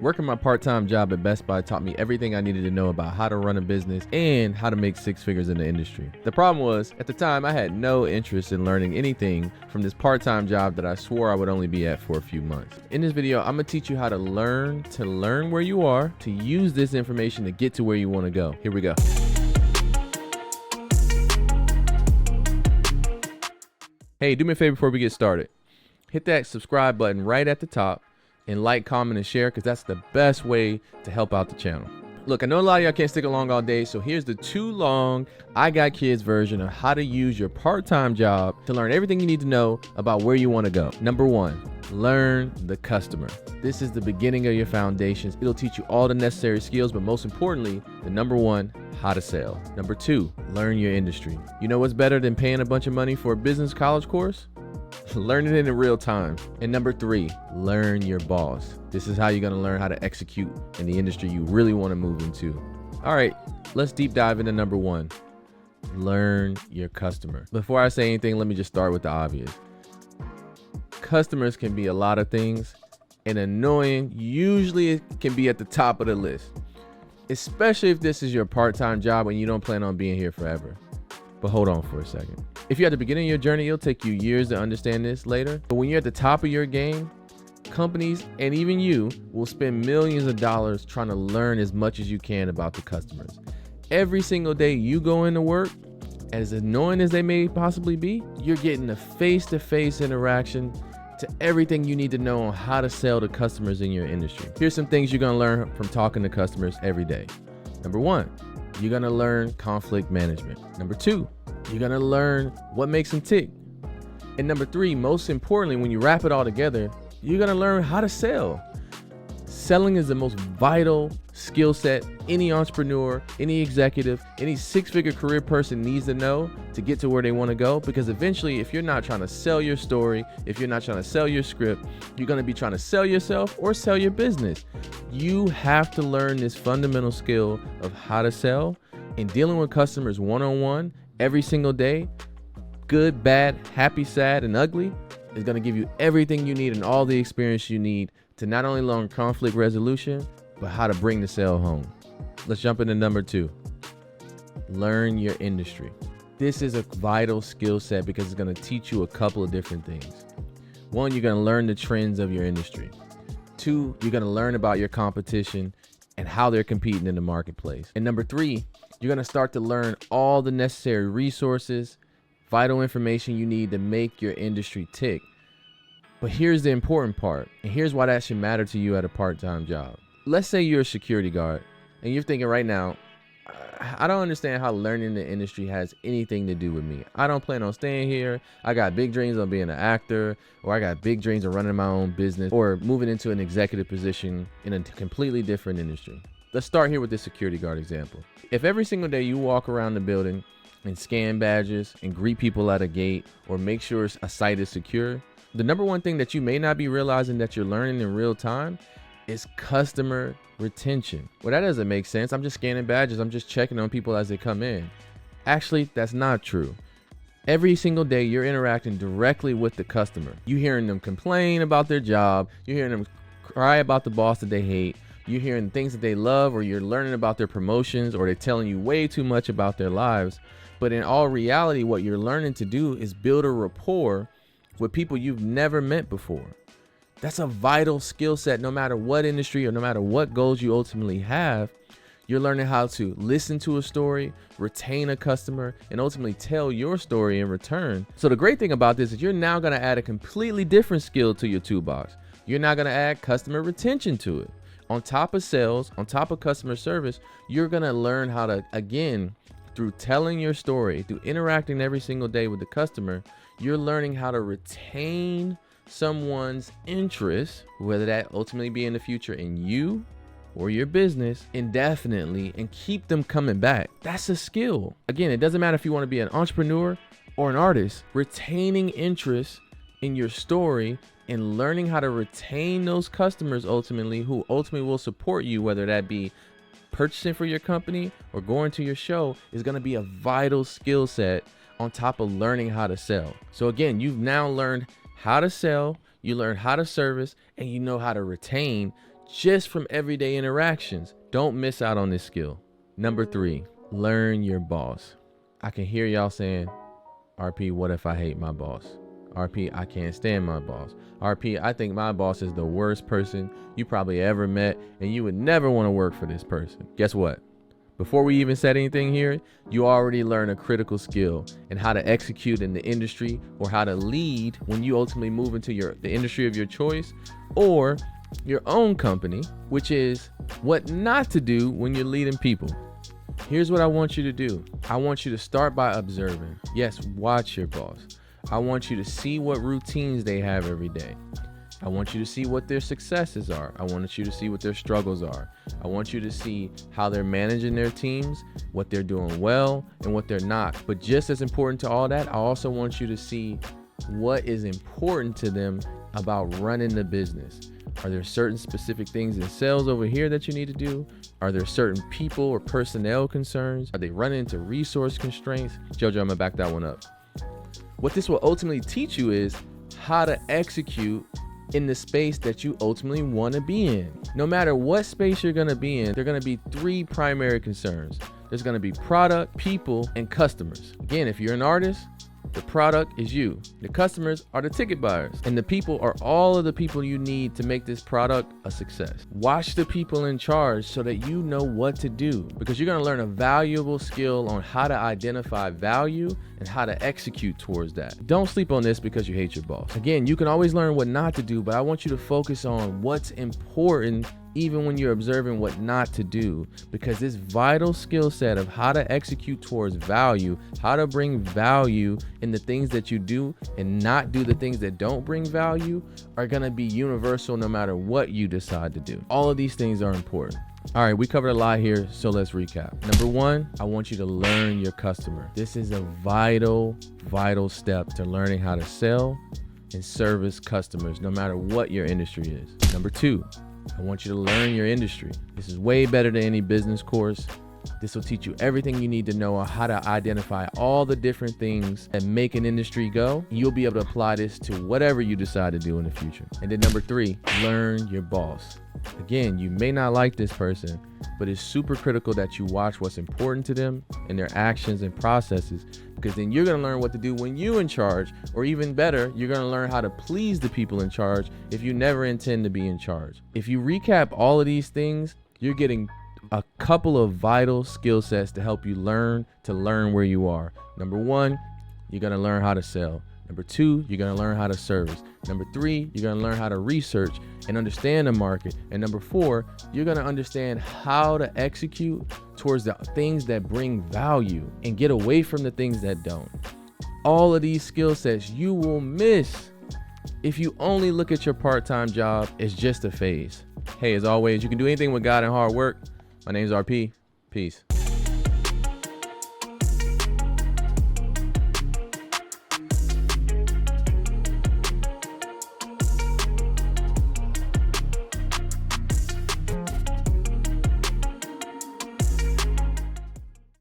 Working my part-time job at Best Buy taught me everything I needed to know about how to run a business and how to make six figures in the industry. The problem was, at the time, I had no interest in learning anything from this part-time job that I swore I would only be at for a few months. In this video, I'm gonna teach you how to learn where you are, to use this information to get to where you wanna go. Here we go. Hey, do me a favor before we get started. Hit that subscribe button right at the top and like, comment, and share, because that's the best way to help out the channel. Look, I know a lot of y'all can't stick along all day, so here's the too long I Got Kids version of how to use your part-time job to learn everything you need to know about where you want to go. Number one, learn the customer. This is the beginning of your foundations. It'll teach you all the necessary skills, but most importantly, the number one, how to sell. Number two, learn your industry. You know what's better than paying a bunch of money for a business college course? Learn it in real time. And number three, learn your boss. This is how you're gonna learn how to execute in the industry you really wanna move into. All right, let's deep dive into number one, learn your customer. Before I say anything, let me just start with the obvious. Customers can be a lot of things, and annoying usually it can be at the top of the list, especially if this is your part-time job and you don't plan on being here forever. But hold on for a second. If you're at the beginning of your journey, it'll take you years to understand this later. But when you're at the top of your game, companies and even you will spend millions of dollars trying to learn as much as you can about the customers. Every single day you go into work, as annoying as they may possibly be, you're getting a face-to-face interaction to everything you need to know on how to sell to customers in your industry. Here's some things you're gonna learn from talking to customers every day. Number one, you're gonna learn conflict management. Number two, you're gonna learn what makes them tick. And number three, most importantly, when you wrap it all together, you're gonna learn how to sell. Selling is the most vital skill set any entrepreneur, any executive, any six-figure career person needs to know to get to where they want to go. Because eventually, if you're not trying to sell your story, if you're not trying to sell your script, you're going to be trying to sell yourself or sell your business. You have to learn this fundamental skill of how to sell, and dealing with customers one-on-one every single day, good, bad, happy, sad, and ugly, is going to give you everything you need and all the experience you need to not only learn conflict resolution, but how to bring the sale home. Let's jump into number two. Learn your industry. This is a vital skill set because it's going to teach you a couple of different things. One, you're going to learn the trends of your industry. Two, you're going to learn about your competition and how they're competing in the marketplace. And number three, you're going to start to learn all the necessary resources, vital information you need to make your industry tick. But here's the important part, and here's why that should matter to you at a part-time job. Let's say you're a security guard and you're thinking right now, I don't understand how learning the industry has anything to do with me. I don't plan on staying here. I got big dreams of being an actor, or I got big dreams of running my own business, or moving into an executive position in a completely different industry. Let's start here with this security guard example. If every single day you walk around the building and scan badges and greet people at a gate or make sure a site is secure, the number one thing that you may not be realizing that you're learning in real time is customer retention. Well, that doesn't make sense. I'm just scanning badges. I'm just checking on people as they come in. Actually, that's not true. Every single day you're interacting directly with the customer. You're hearing them complain about their job. You're hearing them cry about the boss that they hate. You're hearing things that they love, or you're learning about their promotions, or they're telling you way too much about their lives. But in all reality, what you're learning to do is build a rapport with people you've never met before. That's a vital skill set. No matter what industry or no matter what goals you ultimately have, you're learning how to listen to a story, retain a customer, and ultimately tell your story in return. So the great thing about this is you're now going to add a completely different skill to your toolbox. You're now going to add customer retention to it. On top of sales, on top of customer service, you're going to learn how to, again, through telling your story, through interacting every single day with the customer, you're learning how to retain someone's interest, whether that ultimately be in the future in you or your business, indefinitely, and keep them coming back. That's a skill. Again, it doesn't matter if you want to be an entrepreneur or an artist. Retaining interest in your story and learning how to retain those customers ultimately, who ultimately will support you, whether that be purchasing for your company or going to your show, is going to be a vital skill set on top of learning how to sell. So again, you've now learned how to sell, you learn how to service, and you know how to retain. just from everyday interactions. Don't miss out on this skill. Number 3, learn your boss. I can hear y'all saying, RP, what if I hate my boss? RP, I can't stand my boss. RP, I think my boss is the worst person you probably ever met, and you would never want to work for this person. Guess what? Before we even said anything here, you already learned a critical skill in how to execute in the industry, or how to lead when you ultimately move into the industry of your choice or your own company, which is what not to do when you're leading people. Here's what I want you to do. I want you to start by observing. Yes, watch your boss. I want you to see what routines they have every day. I want you to see what their successes are. I want you to see what their struggles are. I want you to see how they're managing their teams, what they're doing well and what they're not. But just as important to all that, I also want you to see what is important to them about running the business. Are there certain specific things in sales over here that you need to do? Are there certain people or personnel concerns? Are they running into resource constraints? Jojo, I'm gonna back that one up. What this will ultimately teach you is how to execute in the space that you ultimately want to be in. No matter what space you're going to be in, there are going to be 3 primary concerns. There's going to be product, people, and customers. Again, if you're an artist, the product is you. The customers are the ticket buyers, and the people are all of the people you need to make this product a success. Watch the people in charge so that you know what to do, because you're going to learn a valuable skill on how to identify value and how to execute towards that. Don't sleep on this because you hate your boss. Again, you can always learn what not to do, but I want you to focus on what's important even when you're observing what not to do, because this vital skill set of how to execute towards value, how to bring value in the things that you do and not do the things that don't bring value, are gonna be universal no matter what you decide to do. All of these things are important. All right, we covered a lot here, so let's recap. Number 1, I want you to learn your customer. This is a vital step to learning how to sell and service customers, no matter what your industry is. Number 2, I want you to learn your industry. This is way better than any business course. This will teach you everything you need to know on how to identify all the different things that make an industry go. You'll be able to apply this to whatever you decide to do in the future. And then number 3, learn your boss. Again, you may not like this person, but it's super critical that you watch what's important to them and their actions and processes, because then you're going to learn what to do when you're in charge, or even better, you're going to learn how to please the people in charge if you never intend to be in charge. If you recap all of these things, you're getting a couple of vital skill sets to help you learn where you are. Number 1, you're going to learn how to sell. Number 2, you're going to learn how to service. Number 3, you're going to learn how to research and understand the market. And number 4, you're going to understand how to execute towards the things that bring value and get away from the things that don't. All of these skill sets you will miss if you only look at your part-time job as just a phase. Hey, as always, you can do anything with God and hard work. My name's RP. Peace.